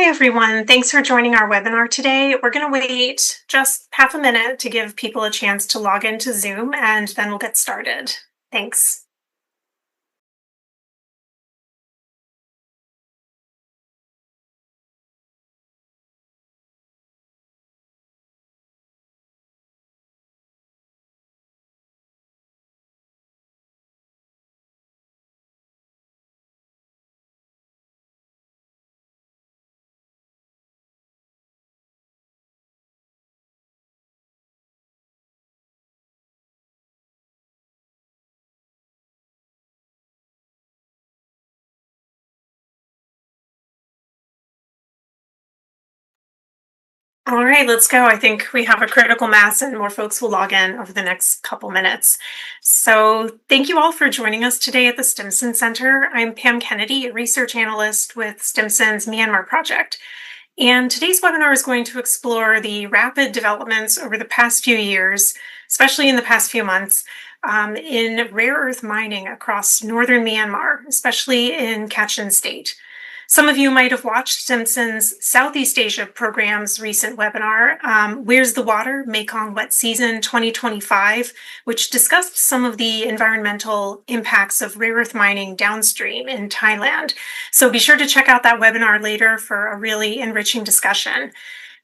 Hi, everyone. Thanks for joining our webinar today. We're going to wait just half a minute to give people a chance to log into Zoom, and then we'll get started. Thanks. All right, let's go. I think we have a critical mass and more folks will log in over the next couple minutes. So thank you all for joining us today at the Stimson Center. I'm Pam Kennedy, a research analyst with Stimson's Myanmar project. And today's webinar is going to explore the rapid developments over the past few years, especially in the past few months, in rare earth mining across northern Myanmar, especially in Kachin State. Some of you might have watched Stimson's Southeast Asia program's recent webinar, Where's the Water? Mekong Wet Season 2025, which discussed some of the environmental impacts of rare earth mining downstream in Thailand. So be sure to check out that webinar later for a really enriching discussion.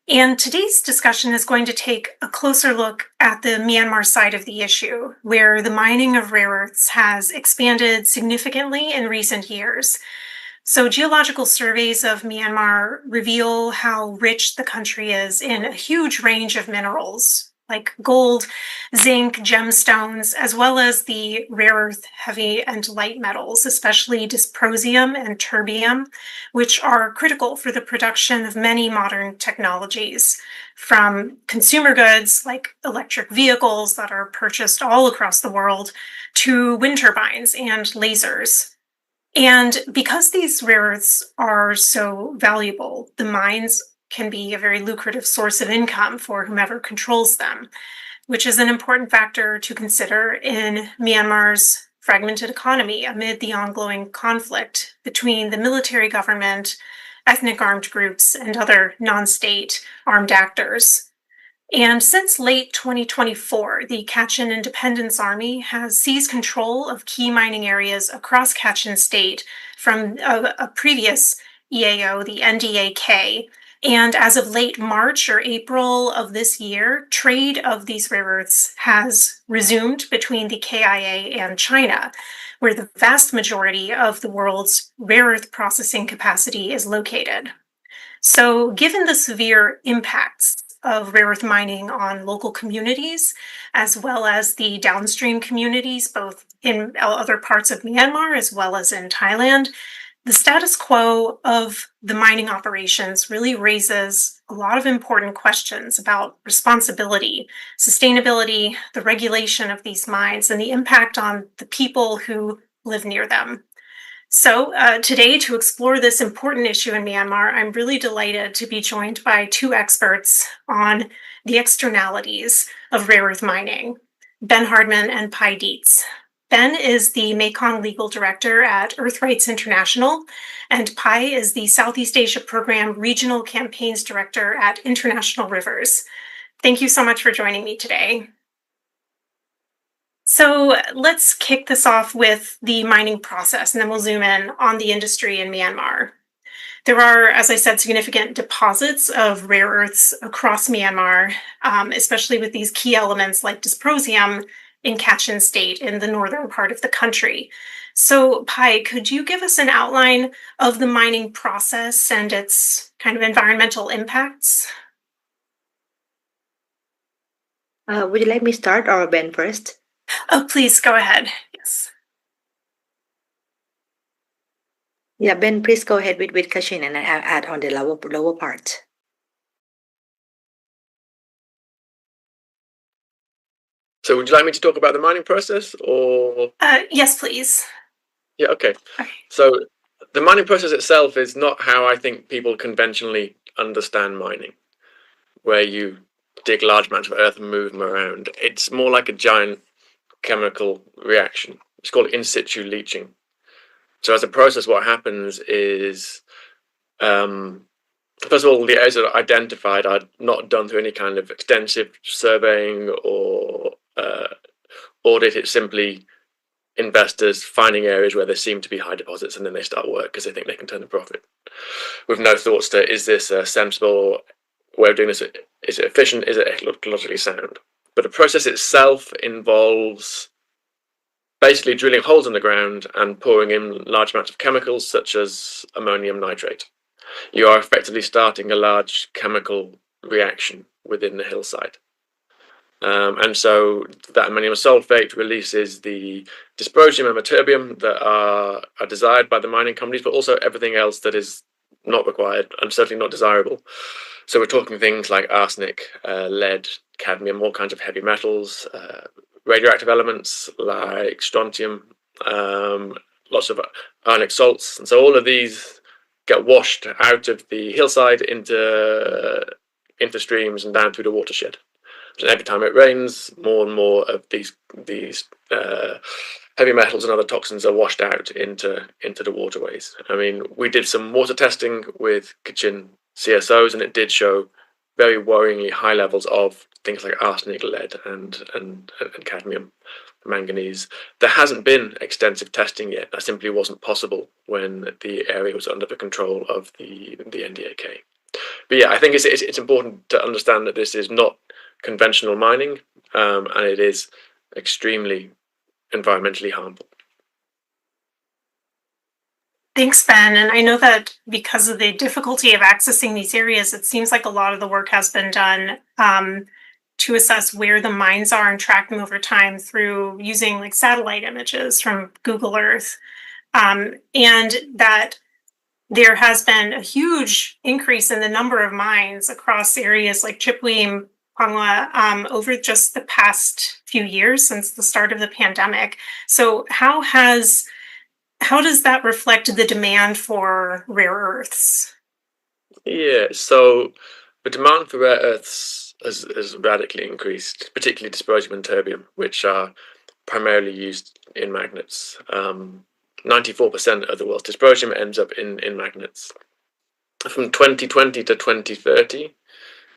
And today's discussion is going to take a closer look at the Myanmar side of the issue, where the mining of rare earths has expanded significantly in recent years. So geological surveys of Myanmar reveal how rich the country is in a huge range of minerals like gold, zinc, gemstones, as well as the rare earth heavy and light metals, especially dysprosium and terbium, which are critical for the production of many modern technologies, from consumer goods like electric vehicles that are purchased all across the world to wind turbines and lasers. And because these rare earths are so valuable, the mines can be a very lucrative source of income for whomever controls them, which is an important factor to consider in Myanmar's fragmented economy amid the ongoing conflict between the military government, ethnic armed groups, and other non-state armed actors. And since late 2024, the Kachin Independence Army has seized control of key mining areas across Kachin State from a previous EAO, the NDAK. And as of late March or April of this year, trade of these rare earths has resumed between the KIA and China, where the vast majority of the world's rare earth processing capacity is located. So given the severe impacts of rare earth mining on local communities, as well as the downstream communities, both in other parts of Myanmar as well as in Thailand, the status quo of the mining operations really raises a lot of important questions about responsibility, sustainability, the regulation of these mines, and the impact on the people who live near them. So today, to explore this important issue in Myanmar, I'm really delighted to be joined by two experts on the externalities of rare earth mining, Ben Hardman and Pai Dietz. Ben is the Mekong Legal Director at Earth Rights International, and Pai is the Southeast Asia Program Regional Campaigns Director at International Rivers. Thank you so much for joining me today. So let's kick this off with the mining process, and then we'll zoom in on the industry in Myanmar. There are, as I said, significant deposits of rare earths across Myanmar, especially with these key elements like dysprosium in Kachin State in the northern part of the country. So Pai, could you give us an outline of the mining process and its kind of environmental impacts? Would you like me to start or Ben first? Oh, please go ahead. Yes. Yeah, Ben, please go ahead with Kachin and add on the lower part. So would you like me to talk about the mining process or? Yes, please. Yeah, okay. Okay. So the mining process itself is not how I think people conventionally understand mining, where you dig large amounts of earth and move them around. It's more like a giant chemical reaction. It's called in situ leaching. So as a process, what happens is first of all, the areas that are identified are not done through any kind of extensive surveying or audit. It's simply investors finding areas where there seem to be high deposits, and then they start work because they think they can turn a profit, with no thoughts to, is this a sensible way of doing this? Is it efficient? Is it ecologically sound? But the process itself involves basically drilling holes in the ground and pouring in large amounts of chemicals such as ammonium nitrate. You are effectively starting a large chemical reaction within the hillside. And so that ammonium sulfate releases the dysprosium and terbium that are desired by the mining companies, but also everything else that is not required and certainly not desirable. So we're talking things like arsenic, lead, cadmium, all kinds of heavy metals, radioactive elements like strontium, lots of ionic salts. And so all of these get washed out of the hillside into streams and down through the watershed. And every time it rains, more and more of these heavy metals and other toxins are washed out into the waterways. I mean, we did some water testing with Kachin CSOs, and it did show very worryingly high levels of things like arsenic, lead, and cadmium, manganese. There hasn't been extensive testing yet. That simply wasn't possible when the area was under the control of the NDAK. But yeah, I think it's important to understand that this is not conventional mining, and it is extremely environmentally harmful. Thanks, Ben. And I know that because of the difficulty of accessing these areas, it seems like a lot of the work has been done to assess where the mines are and track them over time through using like satellite images from Google Earth. And that there has been a huge increase in the number of mines across areas like Chipwe, Pangwa, over just the past few years since the start of the pandemic. So how does that reflect the demand for rare earths? Yeah, so the demand for rare earths has radically increased, particularly dysprosium and terbium, which are primarily used in magnets. 94% of the world's dysprosium ends up in magnets. From 2020 to 2030,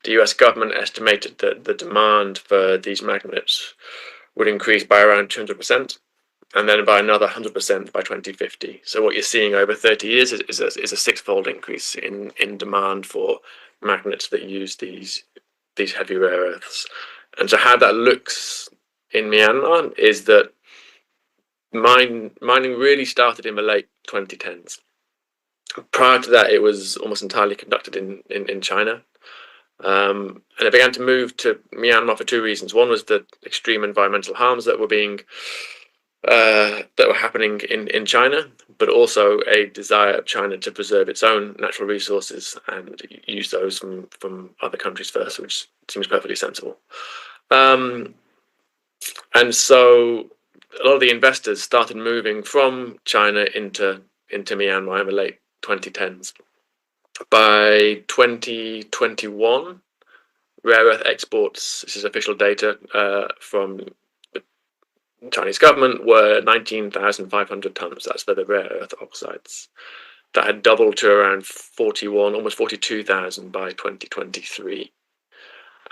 the US government estimated that the demand for these magnets would increase by around 200%, and then by another 100% by 2050. So what you're seeing over 30 years is a six-fold increase in demand for magnets that use these heavy rare earths. And so how that looks in Myanmar is that mining really started in the late 2010s. Prior to that, it was almost entirely conducted in China. And it began to move to Myanmar for two reasons. One was the extreme environmental harms that were happening in China, but also a desire of China to preserve its own natural resources and use those from other countries first, which seems perfectly sensible. And so a lot of the investors started moving from China into Myanmar in the late 2010s. By 2021, rare earth exports, this is official data from the Chinese government, were 19,500 tons. That's for the rare earth oxides. That had doubled to around 41, almost 42,000 by 2023.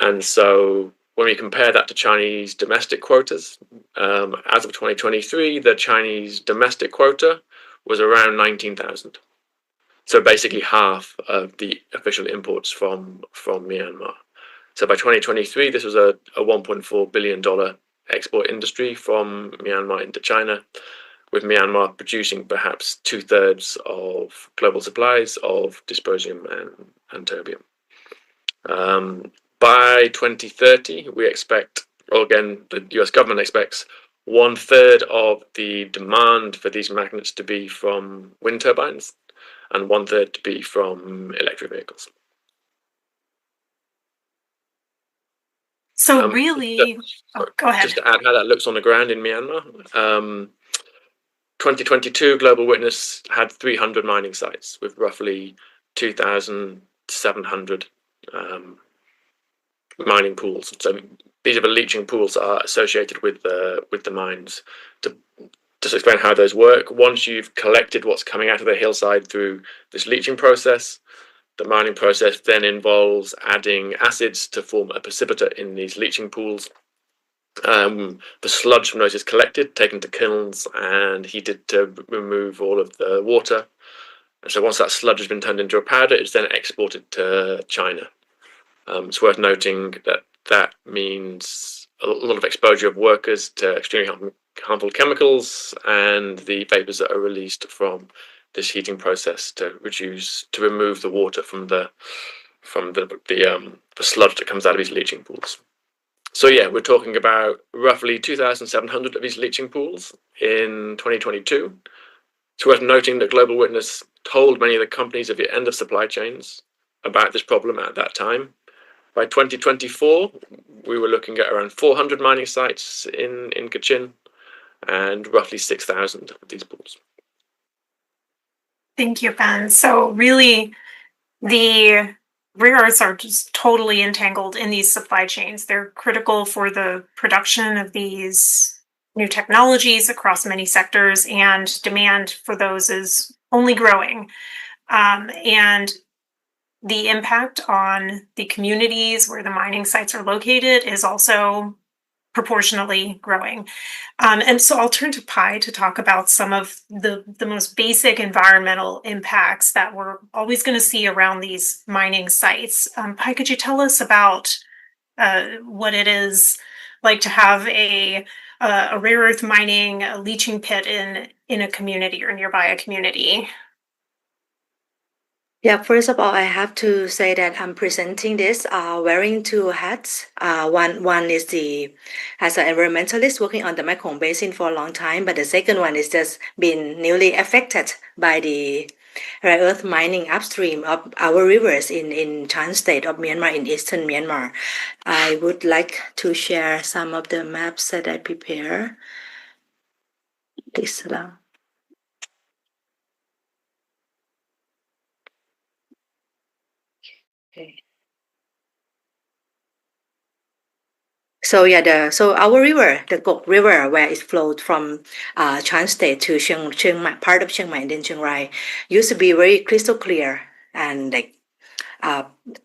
And so when we compare that to Chinese domestic quotas, as of 2023, the Chinese domestic quota was around 19,000. So basically half of the official imports from Myanmar. So by 2023, this was a $1.4 billion export industry from Myanmar into China, with Myanmar producing perhaps 2/3 of global supplies of dysprosium and terbium. By 2030, we expect, or again, the US government expects 1/3 of the demand for these magnets to be from wind turbines and 1/3 to be from electric vehicles. So really, go ahead. Just to add how that looks on the ground in Myanmar, 2022 Global Witness had 300 mining sites with roughly 2,700 mining pools. So these are the leaching pools that are associated with the mines. To just explain how those work, once you've collected what's coming out of the hillside through this leaching process, The mining process then involves adding acids to form a precipitate in these leaching pools. The sludge from those is collected, taken to kilns, and heated to remove all of the water. And so once that sludge has been turned into a powder, it's then exported to China. It's worth noting that that means a lot of exposure of workers to extremely harmful chemicals and the vapors that are released from this heating process to remove the water from the sludge that comes out of these leaching pools. So yeah, we're talking about roughly 2,700 of these leaching pools in 2022. It's worth noting that Global Witness told many of the companies at the end of supply chains about this problem at that time. By 2024, we were looking at around 400 mining sites in Kachin and roughly 6,000 of these pools. Thank you, Ben. So really, the rare earths are just totally entangled in these supply chains. They're critical for the production of these new technologies across many sectors, and demand for those is only growing. And the impact on the communities where the mining sites are located is also proportionally growing. And so I'll turn to Pai to talk about some of the most basic environmental impacts that we're always going to see around these mining sites. Pai, could you tell us about what it is like to have a rare earth mining, a leaching pit in a community or nearby a community? Yeah, first of all, I have to say that I'm presenting this wearing two hats. One is as an environmentalist working on the Mekong Basin for a long time, but the second one is just been newly affected by the rare earth mining upstream of our rivers in Chan State of Myanmar, in eastern Myanmar. I would like to share some of the maps that I prepare. Please allow. Okay. So yeah, so our river, the Kok River, where it flowed from Chan State to Chiang Mai, part of Chiang Mai and then Chiang Rai, used to be very crystal clear and like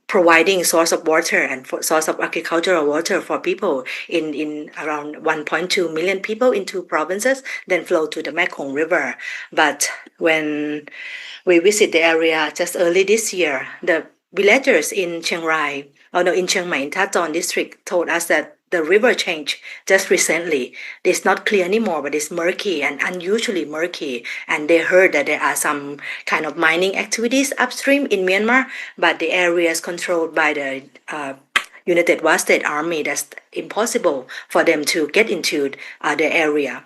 providing source of water and source of agricultural water for people in around 1.2 million people in two provinces, then flow to the Mekong River. But when we visit the area just early this year, the villagers in Chiang Rai, in Chiang Mai, in Taton district, told us that the river changed just recently. It's not clear anymore, but it's murky and unusually murky. And they heard that there are some kind of mining activities upstream in Myanmar, but the area is controlled by the United Wa State Army. That's impossible for them to get into the area.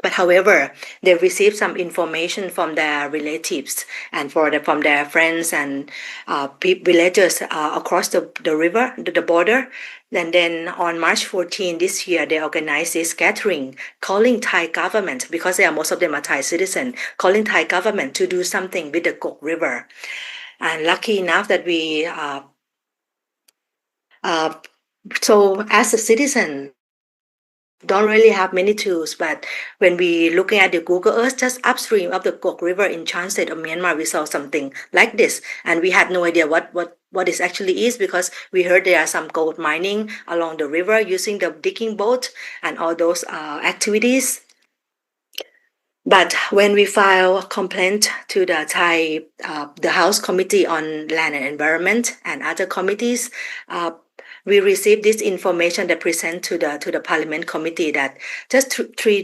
But however, they received some information from their relatives and from their friends and villagers across the river, the border. And then on March 14 this year, they organized this gathering calling Thai government, because most of them are Thai citizens, calling Thai government to do something with the Kok River. And lucky enough that we, so as a citizen, don't really have many tools, but when we looking at the Google Earth just upstream of the Kok River in Chan State of Myanmar, we saw something like this, and we had no idea what this actually is, because we heard there are some gold mining along the river using the digging boat and all those activities. But when we file a complaint to the Thai, the House Committee on Land and Environment and other committees, we received this information that present to the Parliament Committee that just 3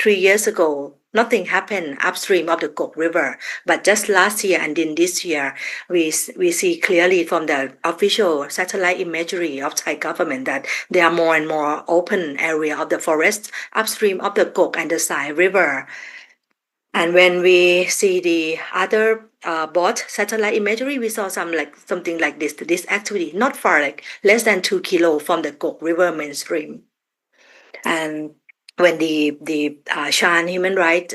years ago, nothing happened upstream of the Kok River. But just last year and in this year, we see clearly from the official satellite imagery of Thai government that there are more and more open area of the forest upstream of the Kok and the Sai River. And when we see the other both satellite imagery, we saw something like this activity, not far, like less than 2 kilos from the Kok River mainstream. And when the Shan Human Rights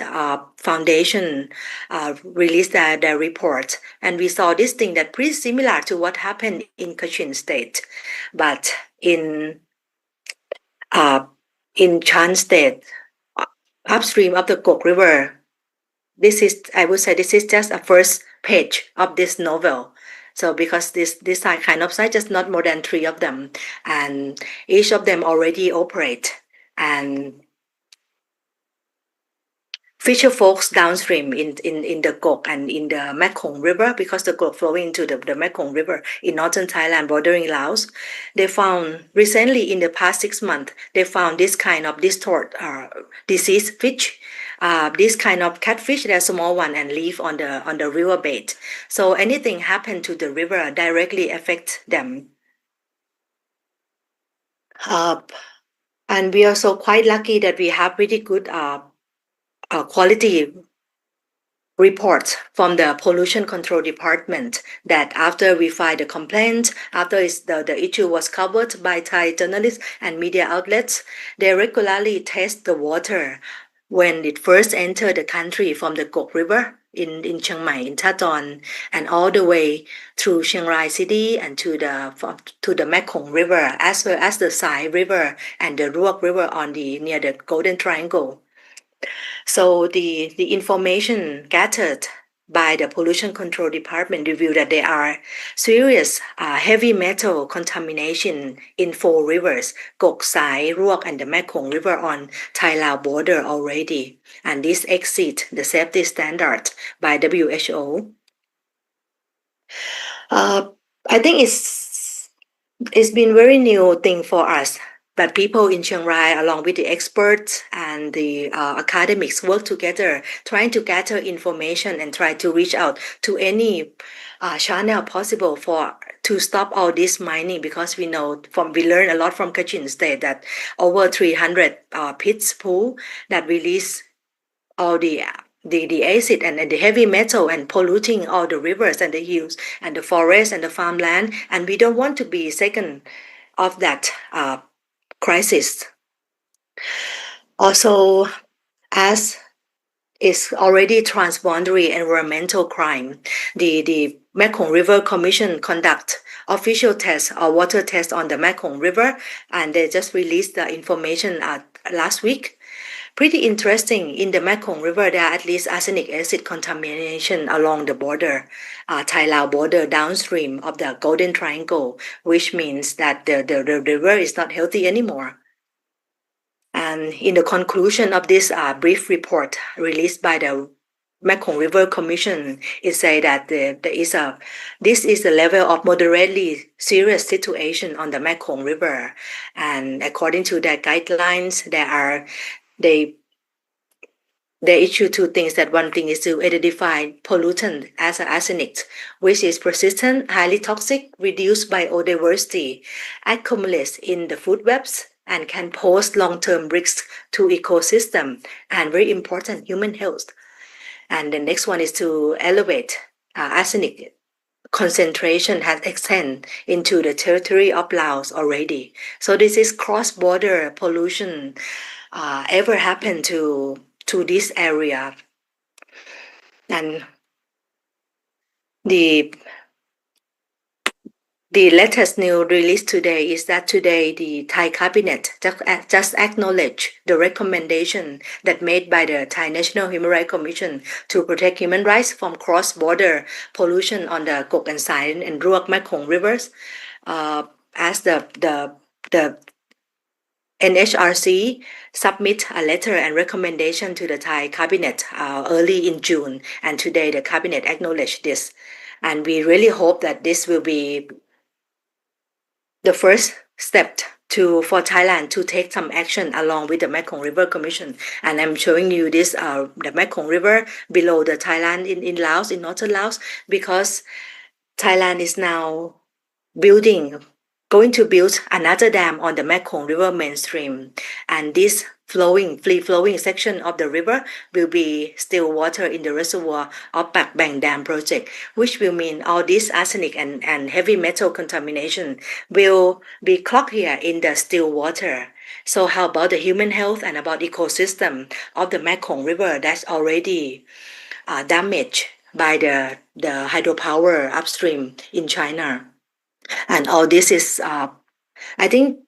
Foundation released their report, and we saw this thing that pretty similar to what happened in Kachin State, but in Chan State, upstream of the Kok River. I would say this is just a first page of this novel. So because this kind of site, just not more than 3 of them, and each of them already operate. And fisher folks downstream in the Gok and in the Mekong River, because the Gok flowing into the Mekong River in northern Thailand bordering Laos, they found recently in the past 6 months, they found this kind of diseased fish, this kind of catfish, they're small one and live on the riverbed. So anything happen to the river directly affect them. And we are also quite lucky that we have pretty good quality reports from the pollution control department, that after we filed the complaint, after the issue was covered by Thai journalists and media outlets, they regularly test the water when it first entered the country from the Gok River in Chiang Mai, in Taton, and all the way through Chiang Rai City and to the Mekong River, as well as the Sai River and the Ruok River near the Golden Triangle. So the information gathered by the pollution control department revealed that there are serious heavy metal contamination in 4 rivers, Gok, Sai, Ruok, and the Mekong River on Thai-Lao border already. And this exceeds the safety standard by WHO. I think it's been very new thing for us. But people in Chiang Rai, along with the experts and the academics, work together, trying to gather information and try to reach out to any channel possible to stop all this mining, because we learn a lot from Kachin State that over 300 pits pool that release all the acid and the heavy metal and polluting all the rivers and the hills and the forest and the farmland, and we don't want to be second of that crisis. Also, as is already transboundary environmental crime, the Mekong River Commission conduct official tests or water tests on the Mekong River, and they just released the information last week. Pretty interesting. In the Mekong River, there are at least arsenic acid contamination along the border, Thai-Lao border downstream of the Golden Triangle, which means that the river is not healthy anymore. And in the conclusion of this brief report released by the Mekong River Commission, it says that this is the level of moderately serious situation on the Mekong River, and according to their guidelines, they issue 2 things. That one thing is to identify pollutant as arsenic, which is persistent, highly toxic, reduced biodiversity, accumulates in the food webs, and can pose long-term risks to ecosystem and, very important, human health. And the next one is to elevate arsenic concentration has extended into the territory of Laos already. So this is cross-border pollution ever happened to this area. And the latest news released today is that today the Thai cabinet just acknowledged the recommendation that made by the Thai National Human Rights Commission to protect human rights from cross-border pollution on the Gok and Sai and Ruok Mekong rivers, as the NHRC submit a letter and recommendation to the Thai cabinet early in June, and today the cabinet acknowledged this, and we really hope that this will be the first step for Thailand to take some action along with the Mekong River Commission. And I'm showing you this the Mekong River below the Thailand in Laos, in northern Laos, because Thailand is now going to build another dam on the Mekong River mainstream, and this free-flowing section of the river will be still water in the reservoir of Pak Bang Dam project, which will mean all this arsenic and heavy metal contamination will be clogged here in the still water. So how about the human health and about ecosystem of the Mekong River that's already damaged by the hydropower upstream in China? And all this is, I think,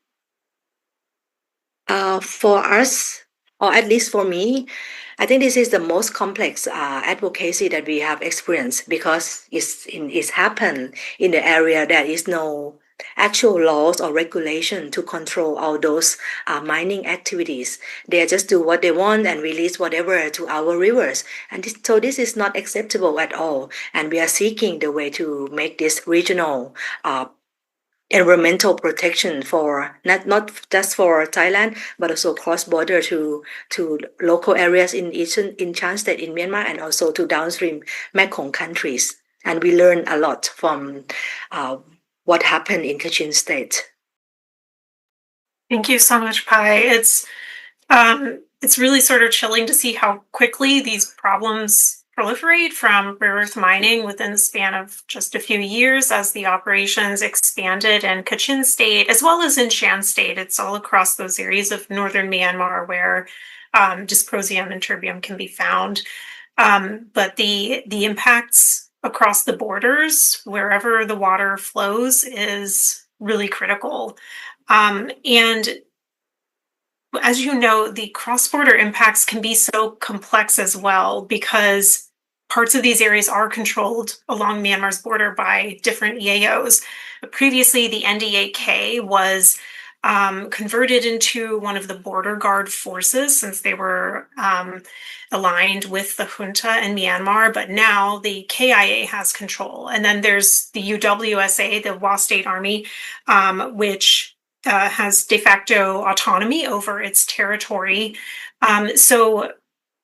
for us, or at least for me, I think this is the most complex advocacy that we have experienced because it's happened in the area there is no actual laws or regulation to control all those mining activities. They just do what they want and release whatever to our rivers. And so this is not acceptable at all. And we are seeking the way to make this regional environmental protection for not just for Thailand, but also cross-border to local areas in Chan State in Myanmar and also to downstream Mekong countries. And we learn a lot from what happened in Kachin State. Thank you so much, Pai. It's really sort of chilling to see how quickly these problems proliferate from rare earth mining within the span of just a few years as the operations expanded in Kachin State, as well as in Shan State. It's all across those areas of northern Myanmar where dysprosium and terbium can be found. But the impacts across the borders, wherever the water flows, is really critical. And as you know, the cross-border impacts can be so complex as well because parts of these areas are controlled along Myanmar's border by different EAOs. Previously, the NDAK was converted into one of the border guard forces since they were aligned with the junta in Myanmar, but now the KIA has control. And then there's the UWSA, the Wa State Army, which has de facto autonomy over its territory. So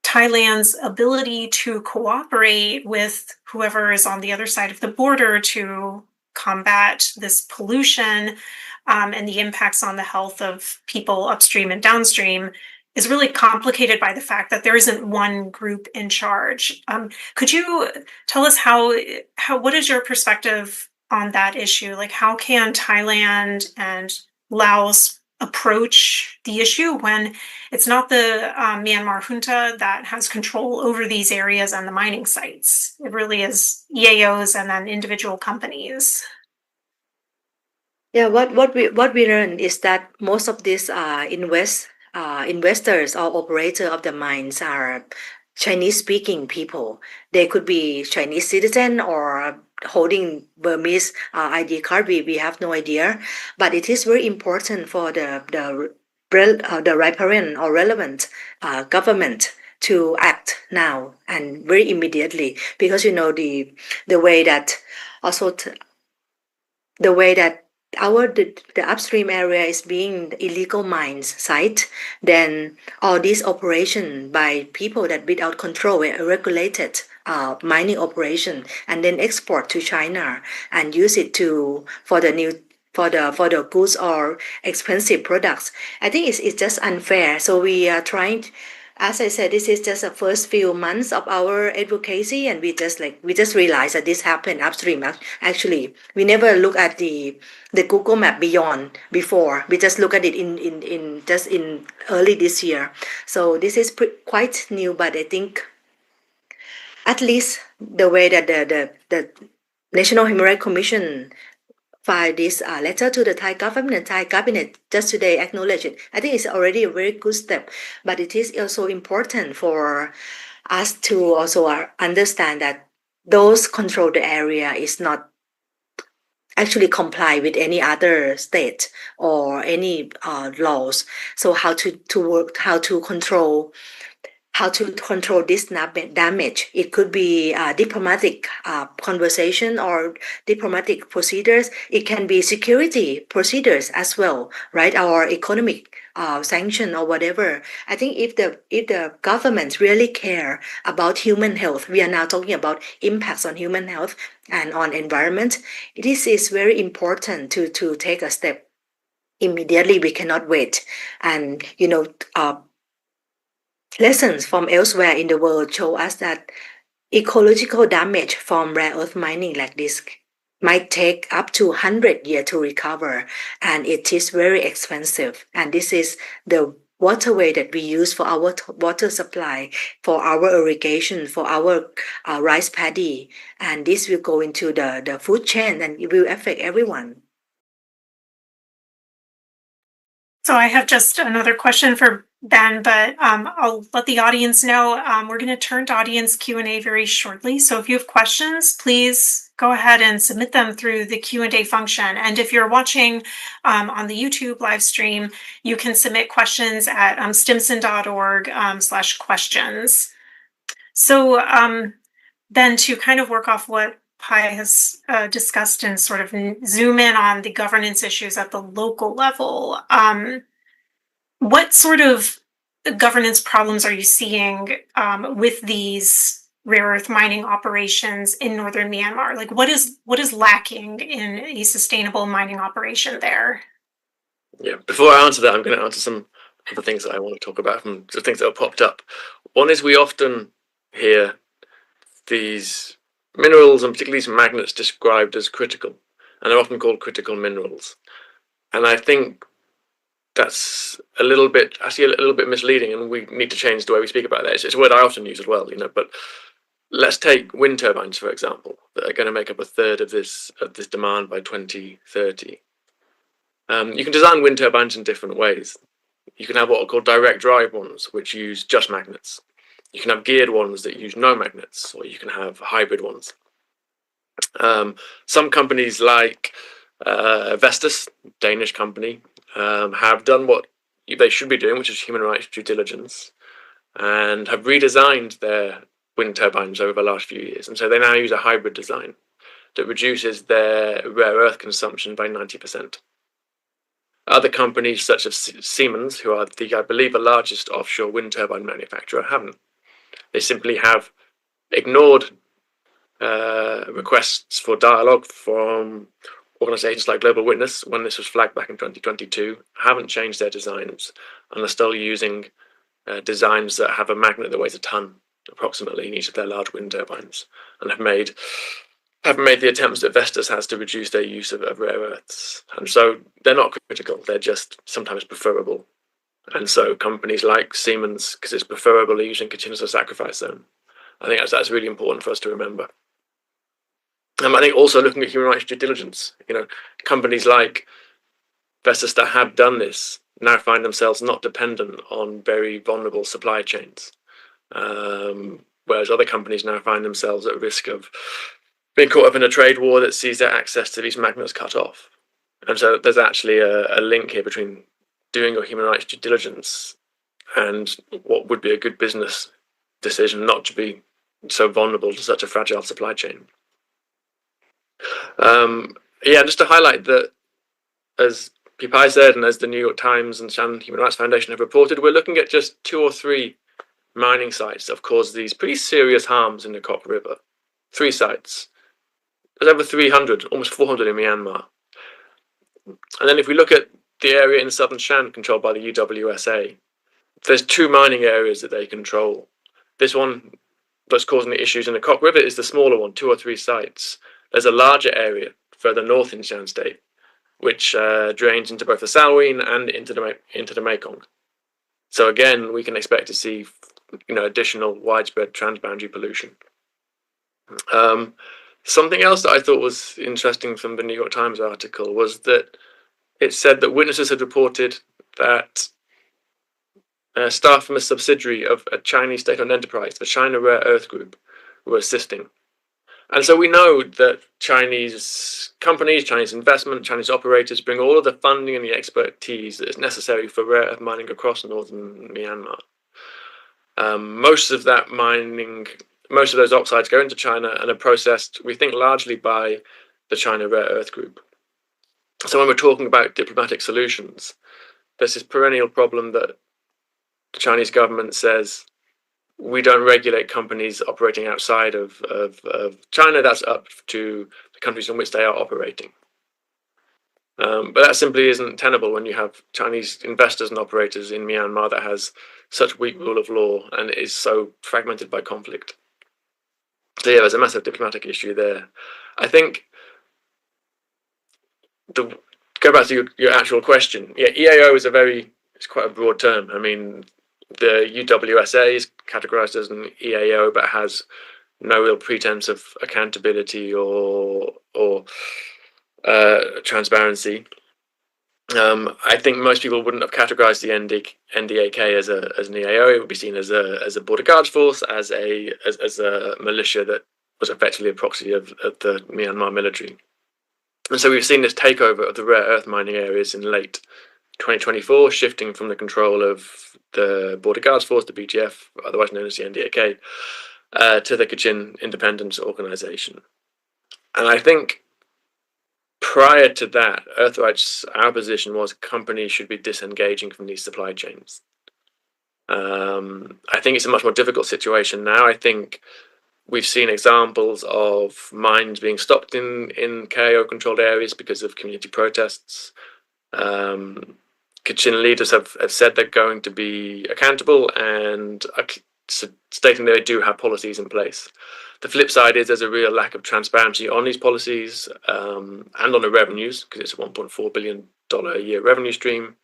Thailand's ability to cooperate with whoever is on the other side of the border to combat this pollution and the impacts on the health of people upstream and downstream is really complicated by the fact that there isn't one group in charge. Could you tell us what is your perspective on that issue? Like, how can Thailand and Laos approach the issue when it's not the Myanmar junta that has control over these areas and the mining sites? It really is EAOs and then individual companies. Yeah, what we learned is that most of these investors or operator of the mines are Chinese-speaking people. They could be Chinese citizen or holding Burmese ID card. We have no idea, but it is very important for the riparian or relevant government to act now and very immediately because the way that also the way that the upstream area is being illegal mines site, then all this operation by people that without control regulated mining operation and then export to China and use it for the goods or expensive products. I think it's just unfair. So we are trying to, as I said, this is just the first few months of our advocacy, and we just realized that this happened upstream. Actually, we never look at the Google map before. We just look at it in early this year. So this is quite new, but I think at least the way that the National Human Rights Commission filed this letter to the Thai government and Thai cabinet just today acknowledge it. I think it's already a very good step, but it is also important for us to also understand that those control the area is not actually comply with any other state or any laws. So how to control this damage. It could be diplomatic conversation or diplomatic procedures. It can be security procedures as well, right? Or economic sanction or whatever. I think if the governments really care about human health, we are now talking about impacts on human health and on environment. This is very important to take a step immediately. We cannot wait. And lessons from elsewhere in the world show us that ecological damage from rare earth mining like this might take up to 100 years to recover, and it is very expensive. And this is the waterway that we use for our water supply, for our irrigation, for our rice paddy, and this will go into the food chain and it will affect everyone. So I have just another question for Ben, but I'll let the audience know we're going to turn to audience Q&A very shortly. So if you have questions, please go ahead and submit them through the Q&A function. And if you're watching on the YouTube live stream, you can submit questions at stimson.org/questions. So Ben, to kind of work off what Pi has discussed and sort of zoom in on the governance issues at the local level, what sort of governance problems are you seeing with these rare earth mining operations in northern Myanmar? Like, what is lacking in a sustainable mining operation there? Yeah, before I answer that, I'm going to answer some of the things that I want to talk about from the things that have popped up. One is we often hear these minerals, and particularly these magnets, described as critical, and they're often called critical minerals. And I think that's a little bit misleading, and we need to change the way we speak about that. It's a word I often use as well, but let's take wind turbines, for example, that are going to make up a third of this demand by 2030. You can design wind turbines in different ways. You can have what are called direct drive ones, which use just magnets. You can have geared ones that use no magnets, or you can have hybrid ones. Some companies like Vestas, Danish company, have done what they should be doing, which is human rights due diligence, and have redesigned their wind turbines over the last few years. And so they now use a hybrid design that reduces their rare earth consumption by 90%. Other companies such as Siemens, who are I believe the largest offshore wind turbine manufacturer, haven't. They simply have ignored requests for dialogue from organizations like Global Witness when this was flagged back in 2022, haven't changed their designs, and are still using designs that have a magnet that weighs a ton approximately in each of their large wind turbines, and haven't made the attempts that Vestas has to reduce their use of rare earths. And so they're not critical, they're just sometimes preferable. And so companies like Siemens, because it's preferable, are using continuous sacrifice zone. I think that's really important for us to remember. I think also looking at human rights due diligence, companies like Vestas that have done this now find themselves not dependent on very vulnerable supply chains, whereas other companies now find themselves at risk of being caught up in a trade war that sees their access to these magnets cut off. And so there's actually a link here between doing your human rights due diligence and what would be a good business decision not to be so vulnerable to such a fragile supply chain. Just to highlight that, as Pi said, and as the New York Times and Shannon Human Rights Foundation have reported, we're looking at just 2 or 3 mining sites that have caused these pretty serious harms in the Kok River. 3 sites. There's over 300, almost 400 in Myanmar. And then if we look at the area in southern Shan controlled by the UWSA, there's 2 mining areas that they control. This one that's causing the issues in the Kok River is the smaller one, 2 or 3 sites. There's a larger area further north in Shan State, which drains into both the Salween and into the Mekong. So again, we can expect to see additional widespread transboundary pollution. Something else that I thought was interesting from the New York Times article was that it said that witnesses had reported that staff from a subsidiary of a Chinese state-owned enterprise, the China Rare Earth Group, were assisting. And so we know that Chinese companies, Chinese investment, Chinese operators bring all of the funding and the expertise that is necessary for rare earth mining across northern Myanmar. Most of those oxides go into China and are processed, we think, largely by the China Rare Earth Group. So when we're talking about diplomatic solutions, there's this perennial problem that the Chinese government says, we don't regulate companies operating outside of China. That's up to the countries in which they are operating. But that simply isn't tenable when you have Chinese investors and operators in Myanmar that has such weak rule of law and is so fragmented by conflict. So yeah, there's a massive diplomatic issue there. I think, go back to your actual question. Yeah, EAO is it's quite a broad term. I mean, the UWSA is categorized as an EAO, but has no real pretense of accountability or transparency. I think most people wouldn't have categorized the NDAK as an EAO. It would be seen as a border guards force, as a militia that was effectively a proxy of the Myanmar military. And so we've seen this takeover of the rare earth mining areas in late 2024, shifting from the control of the border guards force, the BGF, otherwise known as the NDAK, to the Kachin Independence Organization. And I think prior to that, Earthrights, our position was companies should be disengaging from these supply chains. I think it's a much more difficult situation now. I think we've seen examples of mines being stopped in KAO-controlled areas because of community protests. Kachin leaders have said they're going to be accountable and are stating that they do have policies in place. The flip side is there's a real lack of transparency on these policies and on the revenues, because it's a $1.4 billion a year revenue stream,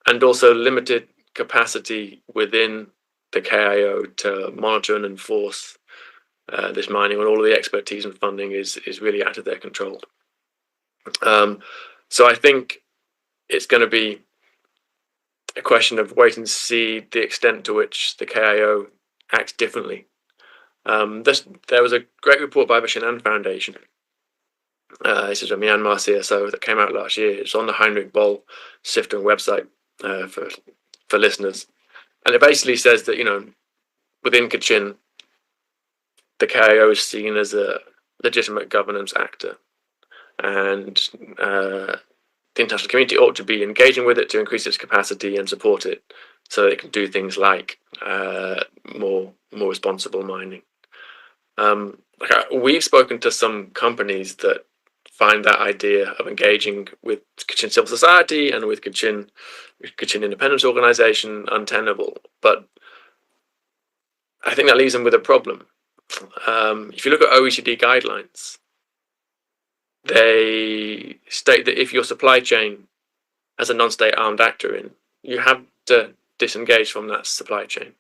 and also limited capacity within the KIO to monitor and enforce this mining, when all of the expertise and funding is really out of their control. So I think it's going to be a question of wait and see the extent to which the KIO acts differently. There was a great report by the Shinan Foundation. This is a Myanmar CSO that came out last year. It's on the Heinrich Boll Stiftung website for listeners, and it basically says that within Kachin, the KIO is seen as a legitimate governance actor, and the international community ought to be engaging with it to increase its capacity and support it, so that it can do things like more responsible mining. We've spoken to some companies that find that idea of engaging with Kachin civil society and with Kachin Independence Organization untenable, but I think that leaves them with a problem. If you look at OECD guidelines, they state that if your supply chain has a non-state armed actor in, you have to disengage from that supply chain.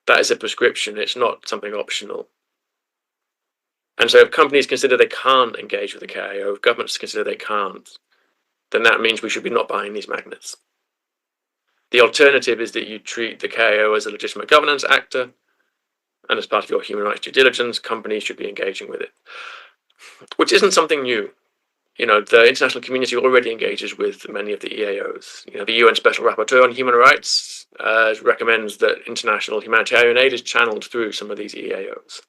That is a prescription. It's not something optional. And so if companies consider they can't engage with the KIO, if governments consider they can't, then that means we should be not buying these magnets. The alternative is that you treat the KIO as a legitimate governance actor, and as part of your human rights due diligence, companies should be engaging with it, which isn't something new. The international community already engages with many of the EAOs. The UN Special Rapporteur on Human Rights recommends that international humanitarian aid is channeled through some of these EAOs.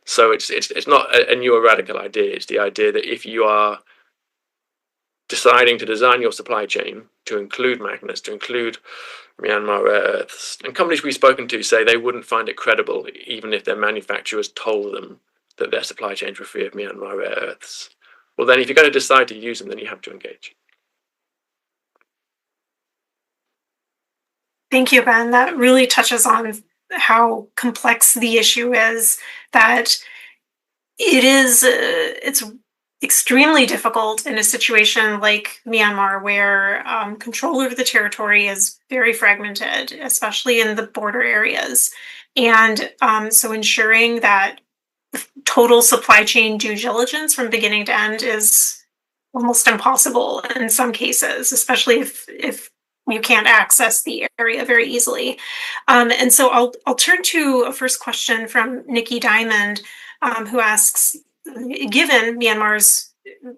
So it's not a new or radical idea. It's the idea that if you are deciding to design your supply chain to include magnets, to include Myanmar rare earths, and companies we've spoken to say they wouldn't find it credible even if their manufacturers told them that their supply chains were free of Myanmar rare earths. Well, then if you're going to decide to use them, then you have to engage. Thank you, Ben. That really touches on how complex the issue is, that it's extremely difficult in a situation like Myanmar, where control over the territory is very fragmented, especially in the border areas. And so ensuring that total supply chain due diligence from beginning to end is almost impossible in some cases, especially if you can't access the area very easily. And so I'll turn to a first question from Nikki Diamond, who asks, given Myanmar's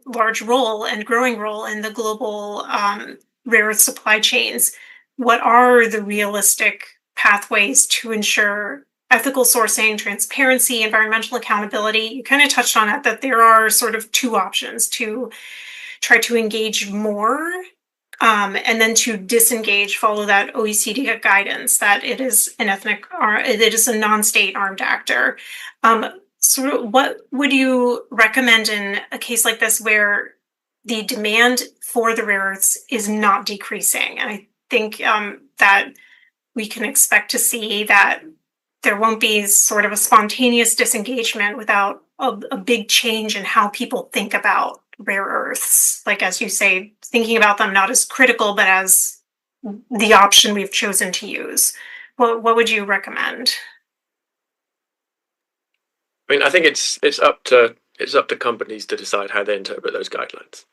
large role and growing role in the global rare earth supply chains, what are the realistic pathways to ensure ethical sourcing, transparency, environmental accountability? You kind of touched on it, that there are sort of two options: to try to engage more, and then to disengage, follow that OECD guidance that it is a non-state armed actor. So what would you recommend in a case like this, where the demand for the rare earths is not decreasing? And I think that we can expect to see that there won't be sort of a spontaneous disengagement without a big change in how people think about rare earths. Like, as you say, thinking about them not as critical, but as the option we've chosen to use. What would you recommend? I mean, I think it's up to companies to decide how they interpret those guidelines.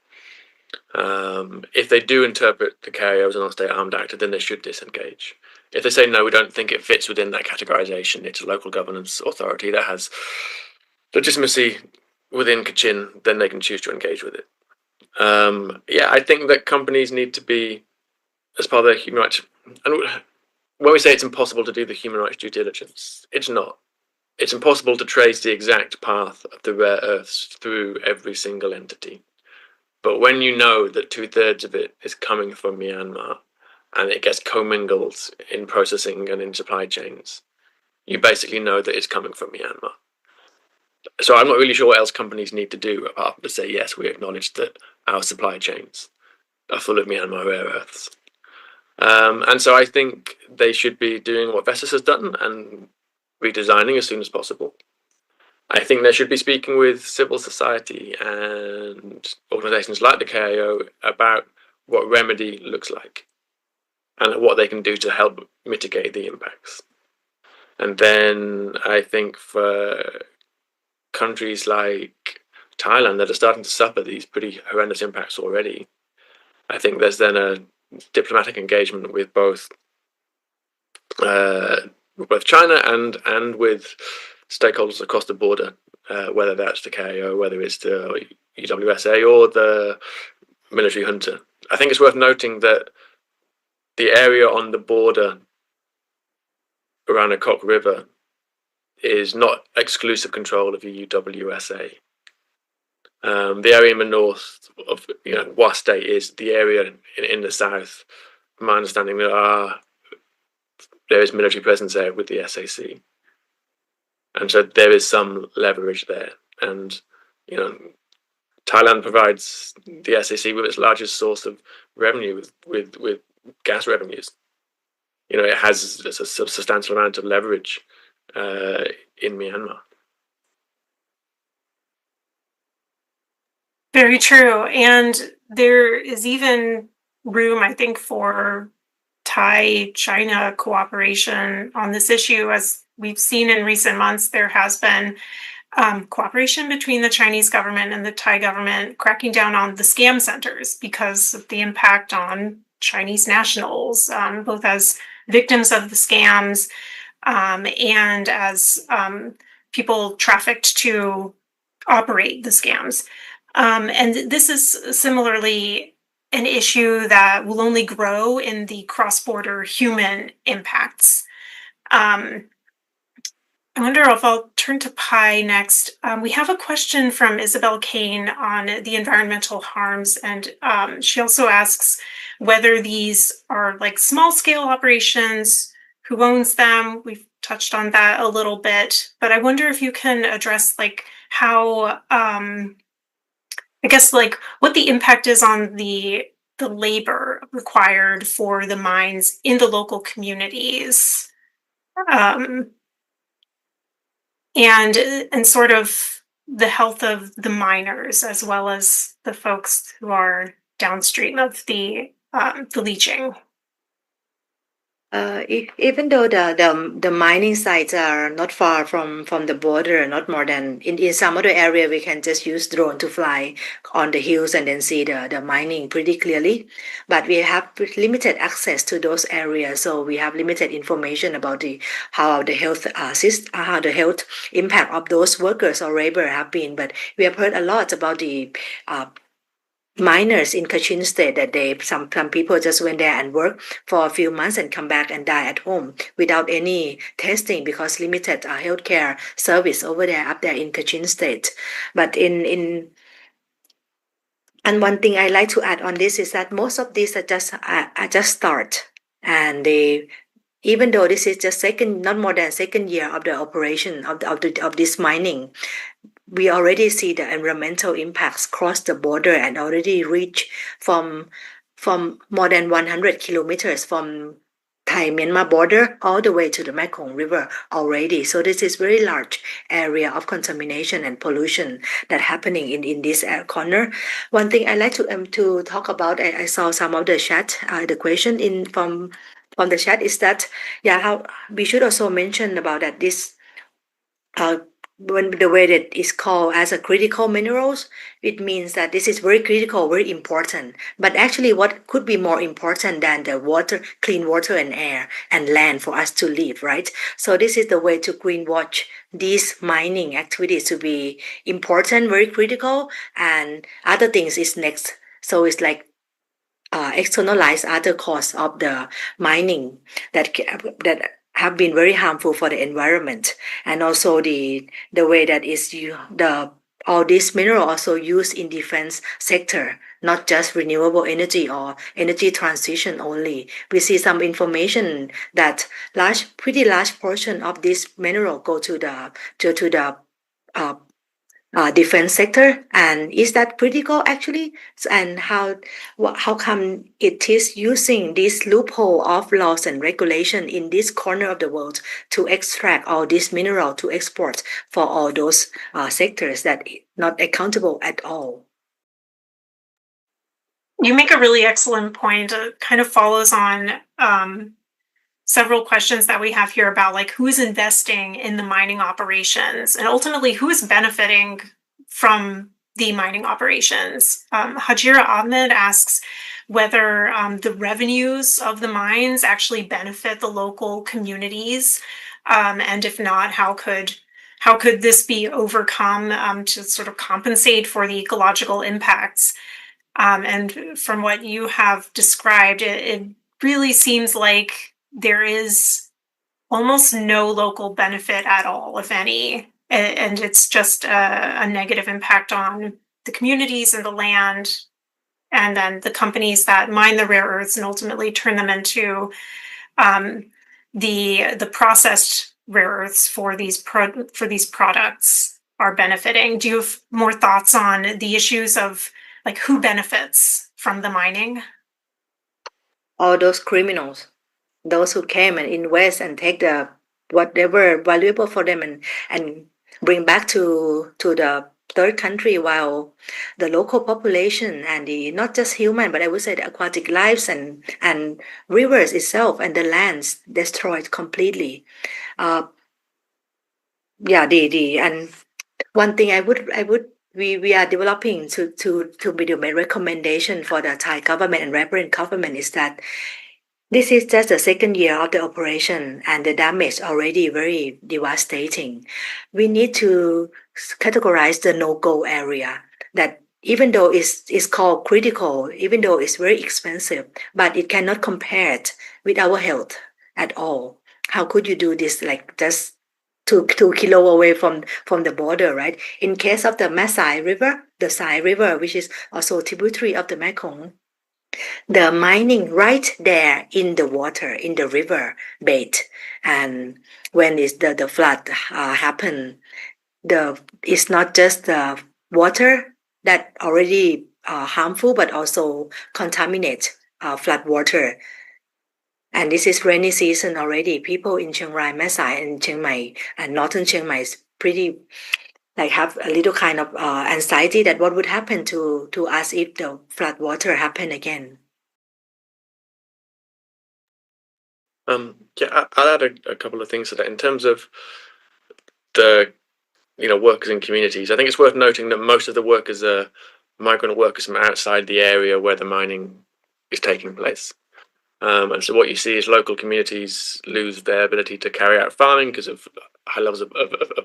If they do interpret the KIO as a non-state armed actor, then they should disengage. If they say, no, we don't think it fits within that categorization, it's a local governance authority that has legitimacy within Kachin, then they can choose to engage with it. I think that companies need to be, as part of their human rights, and when we say it's impossible to do the human rights due diligence, it's not. It's impossible to trace the exact path of the rare earths through every single entity. But when you know that 2/3 of it is coming from Myanmar and it gets commingled in processing and in supply chains, you basically know that it's coming from Myanmar. So I'm not really sure what else companies need to do apart from to say, yes, we acknowledge that our supply chains are full of Myanmar rare earths. And so I think they should be doing what Vestas has done and redesigning as soon as possible. I think they should be speaking with civil society and organizations like the KIO about what remedy looks like and what they can do to help mitigate the impacts. And then I think for countries like Thailand that are starting to suffer these pretty horrendous impacts already, I think there's then a diplomatic engagement with both China and with stakeholders across the border, whether that's the KIO, whether it's the UWSA or the military junta. I think it's worth noting that the area on the border around the Kok River is not exclusive control of the UWSA. The area in the north of Wa State is the area in the south. From my understanding, there is military presence there with the SAC, and so there is some leverage there. And Thailand provides the SAC with its largest source of revenue with gas revenues. It has a substantial amount of leverage in Myanmar. Very true. And there is even room, I think, for Thai-China cooperation on this issue. As we've seen in recent months, there has been cooperation between the Chinese government and the Thai government cracking down on the scam centers because of the impact on Chinese nationals, both as victims of the scams and as people trafficked to operate the scams. And this is similarly an issue that will only grow in the cross-border human impacts. I wonder if I'll turn to Pi next. We have a question from Isabel Kane on the environmental harms, and she also asks whether these are like small-scale operations, who owns them. We've touched on that a little bit, but I wonder if you can address like how I guess like what the impact is on the labor required for the mines in the local communities, and sort of the health of the miners as well as the folks who are downstream of the leaching. Even though the mining sites are not far from the border, not more than in some other area, we can just use drone to fly on the hills and then see the mining pretty clearly. But we have limited access to those areas, so we have limited information about how the health impact of those workers or labor have been. But we have heard a lot about the miners in Kachin State that some people just went there and work for a few months and come back and die at home without any testing because limited healthcare service over there up there in Kachin State. But and one thing I like to add on this is that most of these are just start, and even though this is just not more than second year of the operation of this mining, we already see the environmental impacts cross the border and already reach from more than 100 kilometers from Thai-Myanmar border all the way to the Mekong River already. So this is very large area of contamination and pollution that happening in this corner. One thing I like to talk about, I saw some of the chat, the question from the chat is that how we should also mention about that this when the way that is called as a critical minerals, it means that this is very critical, very important. But actually, what could be more important than the water, clean water and air and land for us to live, right? So this is the way to greenwash these mining activities to be important, very critical, and other things is next. So it's like externalize other costs of the mining that have been very harmful for the environment, and also the way that is all this mineral also used in defense sector, not just renewable energy or energy transition only. We see some information that pretty large portion of this mineral go to the defense sector. And is that critical actually? And how come it is using this loophole of laws and regulation in this corner of the world to extract all this mineral to export for all those sectors that not accountable at all? You make a really excellent point. It kind of follows on several questions that we have here about like who's investing in the mining operations and ultimately who is benefiting from the mining operations. Hajira Ahmed asks whether the revenues of the mines actually benefit the local communities, and if not, how could this be overcome to sort of compensate for the ecological impacts? And from what you have described, it really seems like there is almost no local benefit at all, if any, and it's just a negative impact on the communities and the land, and then the companies that mine the rare earths and ultimately turn them into the processed rare earths for these products are benefiting. Do you have more thoughts on the issues of like who benefits from the mining? All those criminals, those who came and invest and take the whatever valuable for them and bring back to the third country, while the local population and the not just human but I would say the aquatic lives and rivers itself and the lands destroyed completely. And one thing we are developing to be the recommendation for the Thai government and reference government is that this is just the second year of the operation and the damage already very devastating. We need to categorize the no-go area, that even though it's called critical, even though it's very expensive, but it cannot compare it with our health at all. How could you do this like just 2 kilo away from the border, right? In case of the Masai River, the Sai River, which is also tributary of the Mekong, the mining right there in the water, in the river bed, and when is the flood happen, it's not just the water that already harmful, but also contaminate flood water. And this is rainy season already. People in Chiang Rai, Masai, and Chiang Mai, and northern Chiang Mai is pretty like have a little kind of anxiety that what would happen to us if the flood water happen again. I'll add a couple of things to that. In terms of the workers in communities, I think it's worth noting that most of the workers are migrant workers from outside the area where the mining is taking place. And so what you see is local communities lose their ability to carry out farming because of high levels of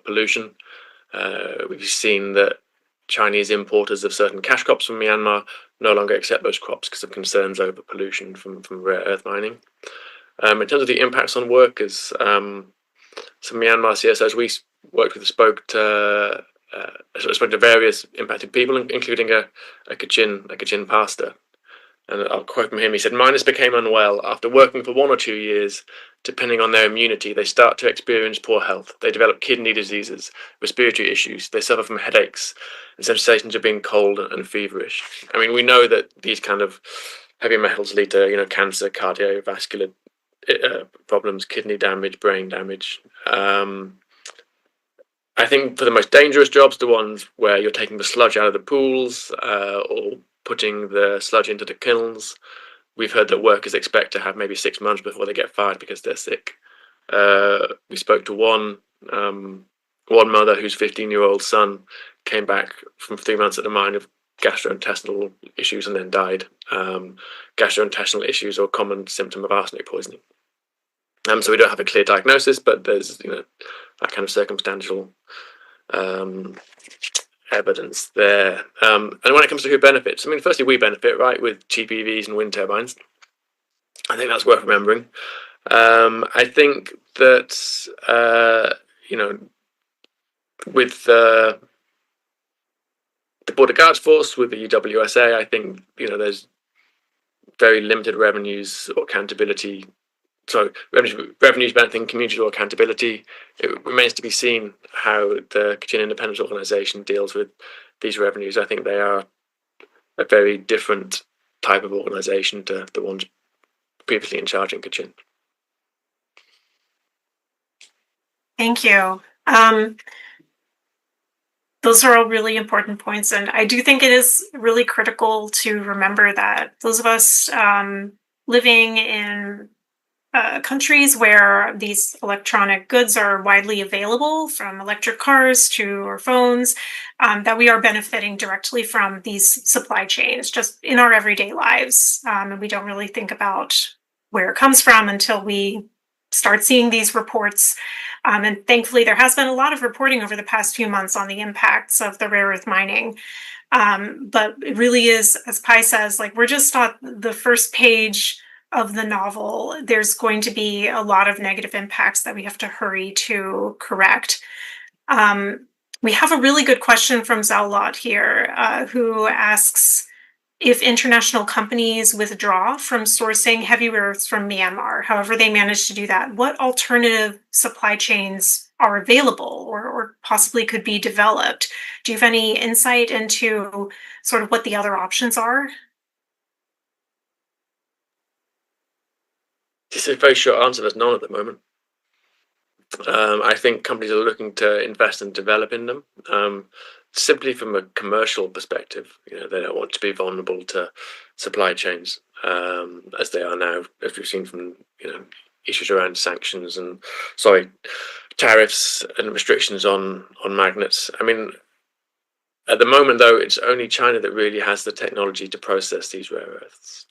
pollution. We've seen that Chinese importers of certain cash crops from Myanmar no longer accept those crops because of concerns over pollution from rare earth mining. In terms of the impacts on workers, some Myanmar CSOs we worked with spoke to various impacted people, including a Kachin pastor. And I'll quote from him. He said, "Miners became unwell. After working for 1 or 2 years, depending on their immunity, they start to experience poor health. They develop kidney diseases, respiratory issues. They suffer from headaches and sensations of being cold and feverish." I mean, we know that these kind of heavy metals lead to, cancer, cardiovascular problems, kidney damage, brain damage. I think for the most dangerous jobs, the ones where you're taking the sludge out of the pools or putting the sludge into the kilns, we've heard that workers expect to have maybe 6 months before they get fired because they're sick. We spoke to one one mother whose 15-year-old son came back from 3 months at the mine of gastrointestinal issues and then died. Gastrointestinal issues are a common symptom of arsenic poisoning. So we don't have a clear diagnosis, but there's that kind of circumstantial evidence there. And when it comes to who benefits, I mean, firstly, we benefit, right, with cheap EVs and wind turbines. I think that's worth remembering. I think that with the Border Guards Force, with the UWSA, I think there's very limited revenues or accountability. So revenues benefiting community or accountability. It remains to be seen how the Kachin Independence Organization deals with these revenues. I think they are a very different type of organization to the ones previously in charge in Kachin. Thank you. Those are all really important points. And I do think it is really critical to remember that those of us living in countries where these electronic goods are widely available, from electric cars to our phones, that we are benefiting directly from these supply chains just in our everyday lives. And we don't really think about where it comes from until we start seeing these reports. And thankfully, there has been a lot of reporting over the past few months on the impacts of the rare earth mining. But it really is, as Pai says, like we're just on the first page of the novel. There's going to be a lot of negative impacts that we have to hurry to correct. We have a really good question from Zaulot here, who asks if international companies withdraw from sourcing heavy rare earths from Myanmar, however they manage to do that, what alternative supply chains are available or possibly could be developed? Do you have any insight into sort of what the other options are? This is a very short answer. There's none at the moment. I think companies are looking to invest and develop in them. Simply from a commercial perspective, they don't want to be vulnerable to supply chains as they are now, as we've seen from issues around sanctions and tariffs and restrictions on magnets. I mean, at the moment though, it's only China that really has the technology to process these rare earths.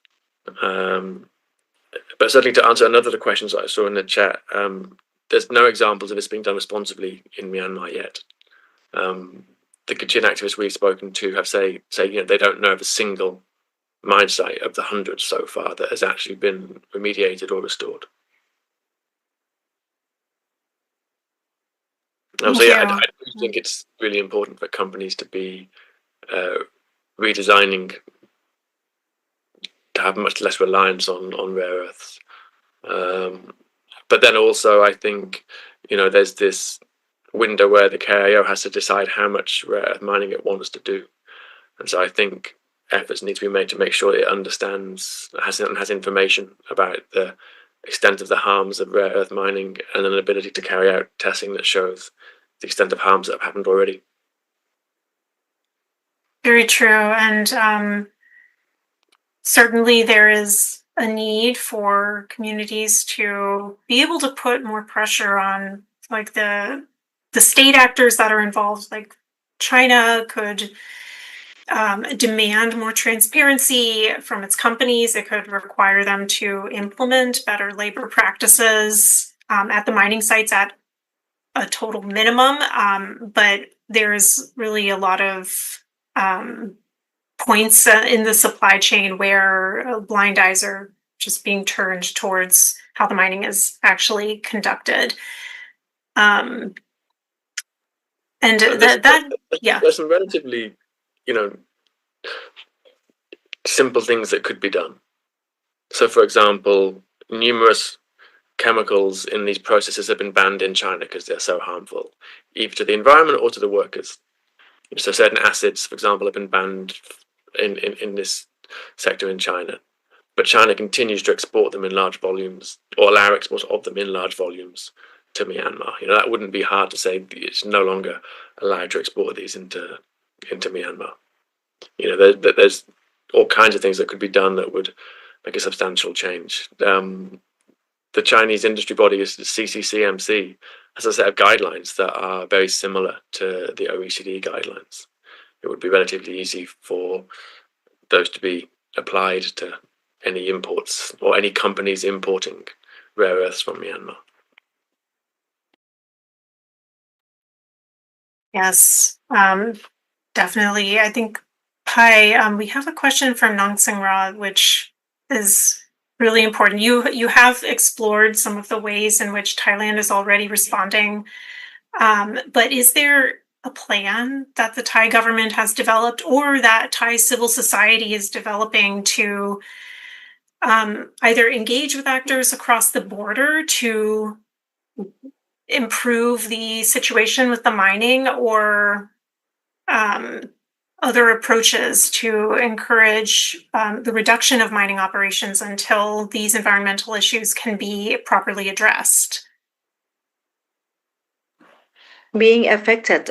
But certainly to answer another of the questions that I saw in the chat, there's no examples of this being done responsibly in Myanmar yet. The Kachin activists we've spoken to have say they don't know of a single mine site of the hundreds so far that has actually been remediated or restored. I think it's really important for companies to be redesigning to have much less reliance on rare earths. But then also I think there's this window where the KIO has to decide how much rare earth mining it wants to do, and so I think efforts need to be made to make sure it understands, has information about the extent of the harms of rare earth mining and an ability to carry out testing that shows the extent of harms that have happened already. Very true, and certainly there is a need for communities to be able to put more pressure on like the state actors that are involved. Like China could demand more transparency from its companies. It could require them to implement better labor practices at the mining sites at a total minimum. But there's really a lot of points in the supply chain where blind eyes are just being turned towards how the mining is actually conducted. And there's some relatively, simple things that could be done. So, for example, numerous chemicals in these processes have been banned in China because they're so harmful, either to the environment or to the workers. So certain acids, for example, have been banned in this sector in China, but China continues to export them in large volumes, or allow exports of them in large volumes to Myanmar. That wouldn't be hard to say. It's no longer allowed to export these into Myanmar. There's all kinds of things that could be done that would make a substantial change. the Chinese industry body is CCCMC, has a set of guidelines that are very similar to the OECD guidelines. It would be relatively easy for those to be applied to any imports or any companies importing rare earths from Myanmar. Yes, definitely. I think, Pai, we have a question from Nong Sing Ra, which is really important. You have explored some of the ways in which Thailand is already responding, but is there a plan that the Thai government has developed or that Thai civil society is developing to either engage with actors across the border to improve the situation with the mining or other approaches to encourage the reduction of mining operations until these environmental issues can be properly addressed? Being affected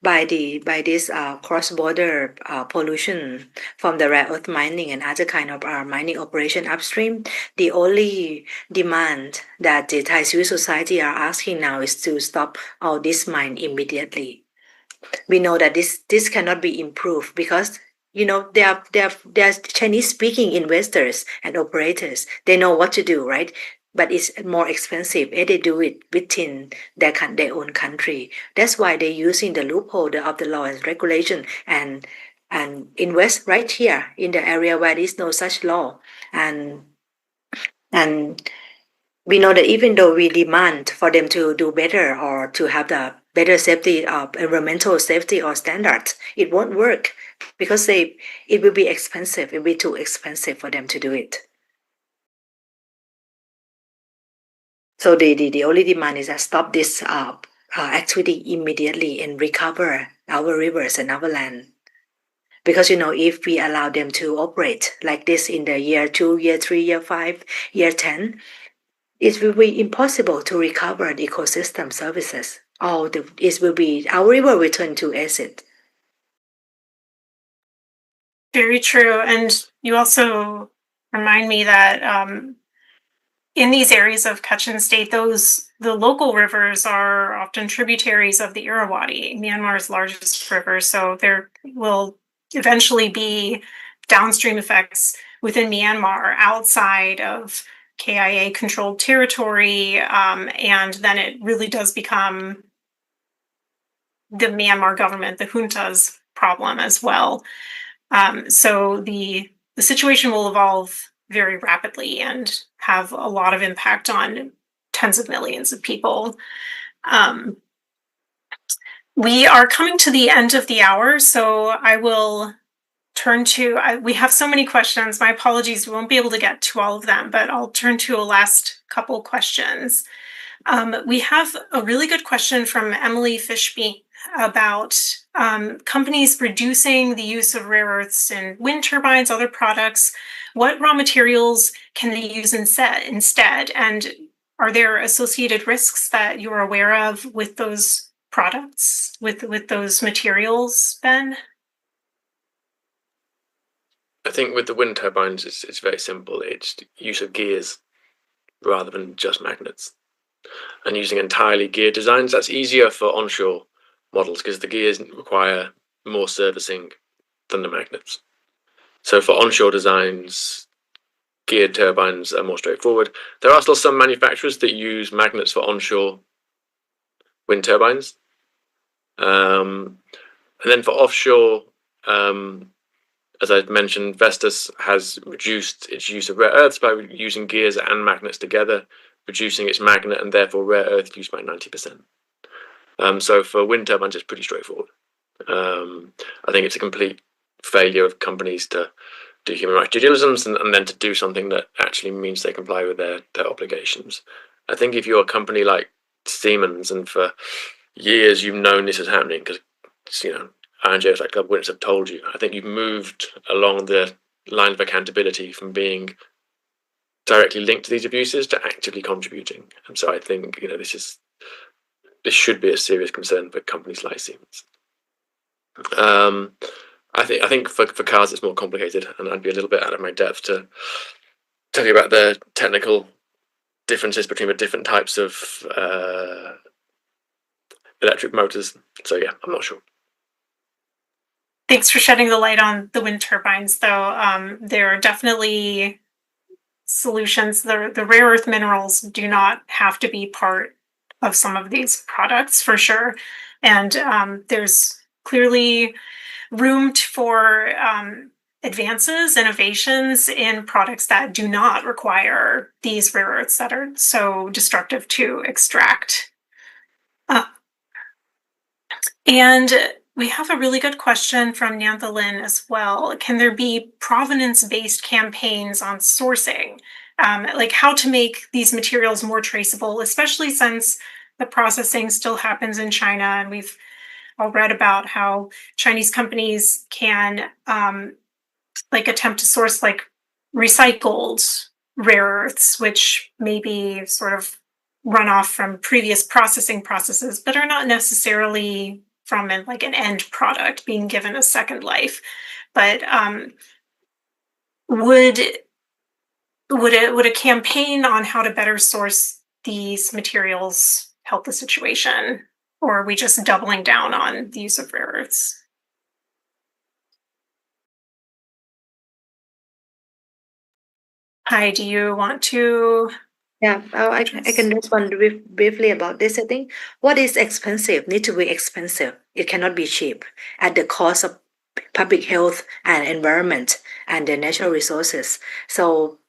by this cross-border pollution from the rare earth mining and other kind of mining operation upstream, the only demand that the Thai civil society are asking now is to stop all this mine immediately. We know that this cannot be improved because there are Chinese-speaking investors and operators. They know what to do, right? But it's more expensive if they do it within their own country. That's why they're using the loophole of the law and regulation and invest right here in the area where there is no such law. And we know that even though we demand for them to do better or to have the better safety environmental safety or standards, it won't work because it will be expensive. It will be too expensive for them to do it. So the only demand is that stop this activity immediately and recover our rivers and our land. Because if we allow them to operate like this in the year 2, year 3, year 5, year 10, it will be impossible to recover the ecosystem services. Our river will turn to acid. Very true. And you also remind me that in these areas of Kachin State, the local rivers are often tributaries of the Irrawaddy, Myanmar's largest river. So there will eventually be downstream effects within Myanmar outside of KIA-controlled territory, and then it really does become the Myanmar government, the junta's problem as well. So the situation will evolve very rapidly and have a lot of impact on tens of millions of people. We are coming to the end of the hour, so I will turn to, we have so many questions. My apologies, we won't be able to get to all of them, but I'll turn to a last couple questions. We have a really good question from Emily Fishbein about companies reducing the use of rare earths in wind turbines, other products. What raw materials can they use instead? And are there associated risks that you're aware of with those products, with those materials, Ben? I think with the wind turbines, it's very simple. It's use of gears rather than just magnets. And using entirely gear designs, that's easier for onshore models because the gears require more servicing than the magnets. So for onshore designs, geared turbines are more straightforward. There are still some manufacturers that use magnets for onshore wind turbines. And then for offshore, as I mentioned, Vestas has reduced its use of rare earths by using gears and magnets together, reducing its magnet and therefore rare earth use by 90%. So for wind turbines, it's pretty straightforward. I think it's a complete failure of companies to do human rights due diligence and then to do something that actually means they comply with their obligations. I think if you're a company like Siemens and for years you've known this is happening because INGOs like Club Witness have told you, I think you've moved along the line of accountability from being directly linked to these abuses to actively contributing. And so I think this should be a serious concern for companies like Siemens. I think for cars it's more complicated, and I'd be a little bit out of my depth to tell you about the technical differences between the different types of electric motors. So yeah, I'm not sure. Thanks for shedding the light on the wind turbines, though. There are definitely solutions. The rare earth minerals do not have to be part of some of these products for sure. And there's clearly room for advances, innovations in products that do not require these rare earths that are so destructive to extract. And we have a really good question from Nantha Lin as well. Can there be provenance-based campaigns on sourcing? Like how to make these materials more traceable, especially since the processing still happens in China. And we've all read about how Chinese companies can attempt to source recycled rare earths, which may be sort of run off from previous processing processes, but are not necessarily from an end product being given a second life. But would a campaign on how to better source these materials help the situation, or are we just doubling down on the use of rare earths? Hi, do you want to? Yeah, I can respond briefly about this. I think what is expensive need to be expensive. It cannot be cheap at the cost of public health and environment and the natural resources. So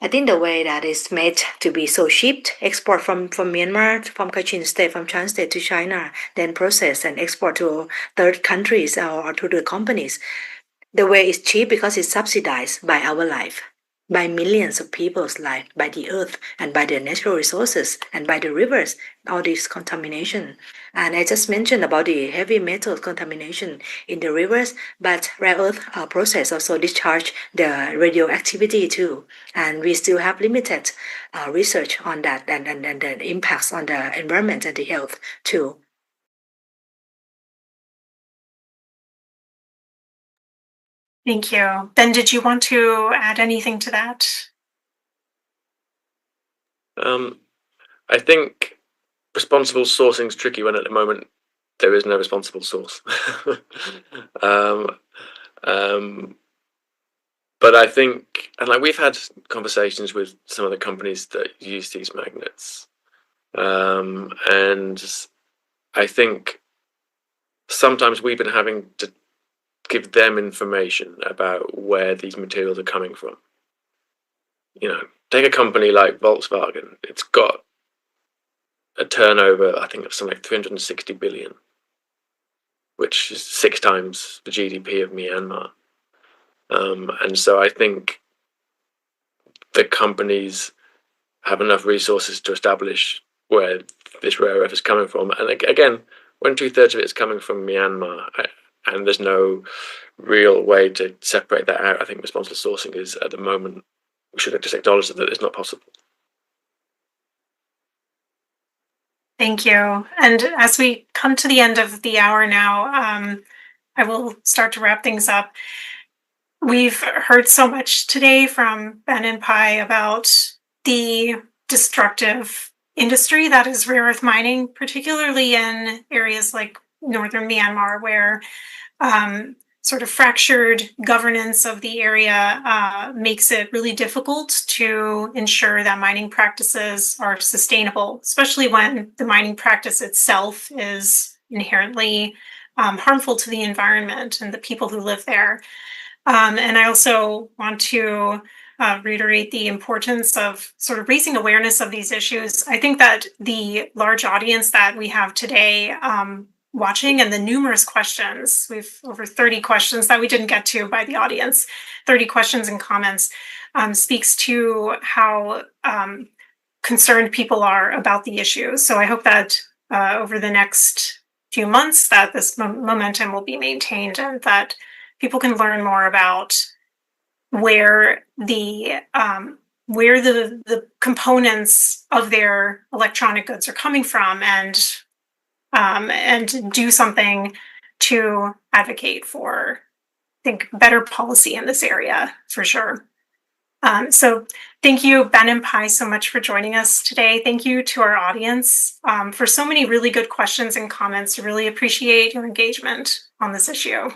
I think the way that is made to be so cheap, export from Myanmar, from Kachin state, from Chan state to China, then process and export to third countries or to the companies. The way is cheap because it's subsidized by our life, by millions of people's life, by the earth and by the natural resources and by the rivers, all this contamination. And I just mentioned about the heavy metal contamination in the rivers, but rare earth process also discharge the radioactivity too. And we still have limited research on that and the impacts on the environment and the health too. Thank you. Ben, did you want to add anything to that? I think responsible sourcing is tricky when at the moment there is no responsible source. But I think, and we've had conversations with some of the companies that use these magnets, and I think sometimes we've been having to give them information about where these materials are coming from. Take a company like Volkswagen. It's got a turnover, I think, of something like 360 billion, which is 6 times the GDP of Myanmar. And so I think the companies have enough resources to establish where this rare earth is coming from. And again, when 2/3 of it is coming from Myanmar, and there's no real way to separate that out, I think responsible sourcing is, at the moment, we should just acknowledge that it's not possible. Thank you. And as we come to the end of the hour now, I will start to wrap things up. We've heard so much today from Ben and Pai about the destructive industry that is rare earth mining, particularly in areas like northern Myanmar, where sort of fractured governance of the area makes it really difficult to ensure that mining practices are sustainable, especially when the mining practice itself is inherently harmful to the environment and the people who live there. And I also want to reiterate the importance of sort of raising awareness of these issues. I think that the large audience that we have today watching and the numerous questions, we've over 30 questions that we didn't get to by the audience, 30 questions and comments, speaks to how concerned people are about the issues. So I hope that over the next few months that this momentum will be maintained and that people can learn more about where the components of their electronic goods are coming from and do something to advocate for, I think, better policy in this area for sure. So thank you, Ben and Pi, so much for joining us today. Thank you to our audience for so many really good questions and comments. Really appreciate your engagement on this issue.